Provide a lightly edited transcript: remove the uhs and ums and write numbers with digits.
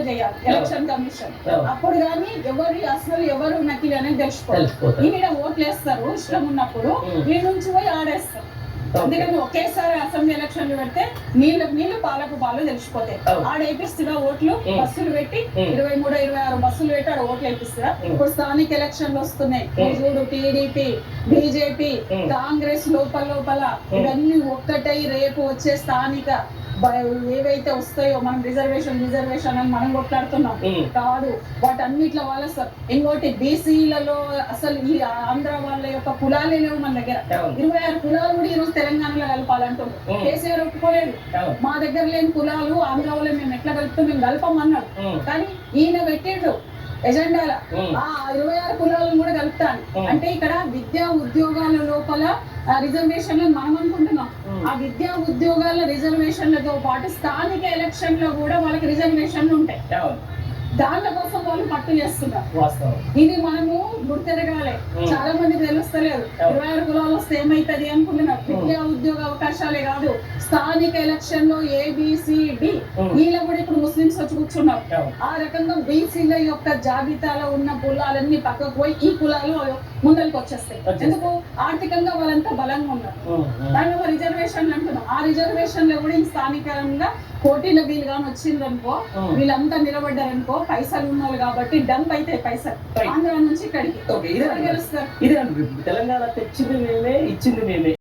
చేయాలి election commission. అప్పుడు కానీ ఎవరు నకిలీ అనేది తెలిసిపోతుంది. ఈయన ఓట్లు వేస్తారు ఇష్టం ఉన్నప్పుడు ఈ నుంచి పోయి ఆడేస్తారు. అందుకని ఒకేసారి అసెంబ్లీ ఎలక్షన్లు పెడితే నీళ్లు పాలకు తెలిసిపోతాయి. ఆడ వేపిస్తున్నా ఓట్లు బస్సులు పెట్టి 23, 26 బస్సులు పెట్టి ఆడ ఓట్లు వేపిస్తున్నా. ఇప్పుడు స్థానిక ఎలక్షన్లు వస్తున్నాయి. చూడు, టీడీపీ, బీజేపీ, కాంగ్రెస్ లోపల ఇవన్నీ ఒక్కటై రేపు వచ్చే స్థానిక ఏవైతే వస్తాయో మనం రిజర్వేషన్ అని మనం కొట్లాడుతున్నాం కాదు, వాటన్నిట్ల వాళ్ళ సార్. ఇంకోటి బీసీలలో అసలు ఈ ఆంధ్ర వాళ్ళ యొక్క కులాలే లేవు మన దగ్గర. 26 కులాలు కూడా ఈరోజు తెలంగాణలో కలపాలంటున్నారు. కేసీఆర్ ఒప్పుకోలేదు. మా దగ్గర లేని కులాలు ఆంధ్ర వాళ్ళే మేము ఎట్లా కలుపుతాం, మేము కలపమన్నాడు. కానీ ఈయన పెట్టిండు ఎజెండాల 26 కులాలను కూడా కలుపుతాను. అంటే ఇక్కడ విద్యా ఉద్యోగాల లోపల రిజర్వేషన్లు మనం అనుకుంటున్నాం. ఆ విద్యా ఉద్యోగాల రిజర్వేషన్లతో పాటు స్థానిక ఎలక్షన్ లో కూడా వాళ్ళకి రిజర్వేషన్లు ఉంటాయి. దాని కోసం వాళ్ళు పట్టు చేస్తున్నారు. ఇది మనము గుర్తెరగాలి. చాలా మంది తెలుస్తలేదు. 26 కులాలు వస్తే ఏమైతుంది అనుకుంటున్నారు. విద్యా ఉద్యోగ అవకాశాలే కాదు, స్థానిక ఎలక్షన్ లో ఏబిసిడి వీళ్ళ కూడా ఇప్పుడు ముస్లింస్ వచ్చి కూర్చున్నారు. ఆ రకంగా బీసీల యొక్క జాబితాలో ఉన్న కులాలన్నీ పక్కకు పోయి ఈ కులాలు ముందరికి వచ్చేస్తాయి. ఎందుకు? ఆర్థికంగా వాళ్ళంతా బలంగా ఉన్నారు. దాని రిజర్వేషన్లు అంటున్నాం. ఆ రిజర్వేషన్ లో కూడా స్థానికంగా పోటీలో వీళ్ళు కానీ వచ్చిందనుకో, వీళ్ళంతా నిలబడ్డారనుకో, పైసలు ఉన్నారు కాబట్టి డంప్ అయితే పైసలు ఆంధ్ర నుంచి ఇక్కడికి గెలుస్తారు. తెలంగాణ తెచ్చింది మేమే, ఇచ్చింది మేమే.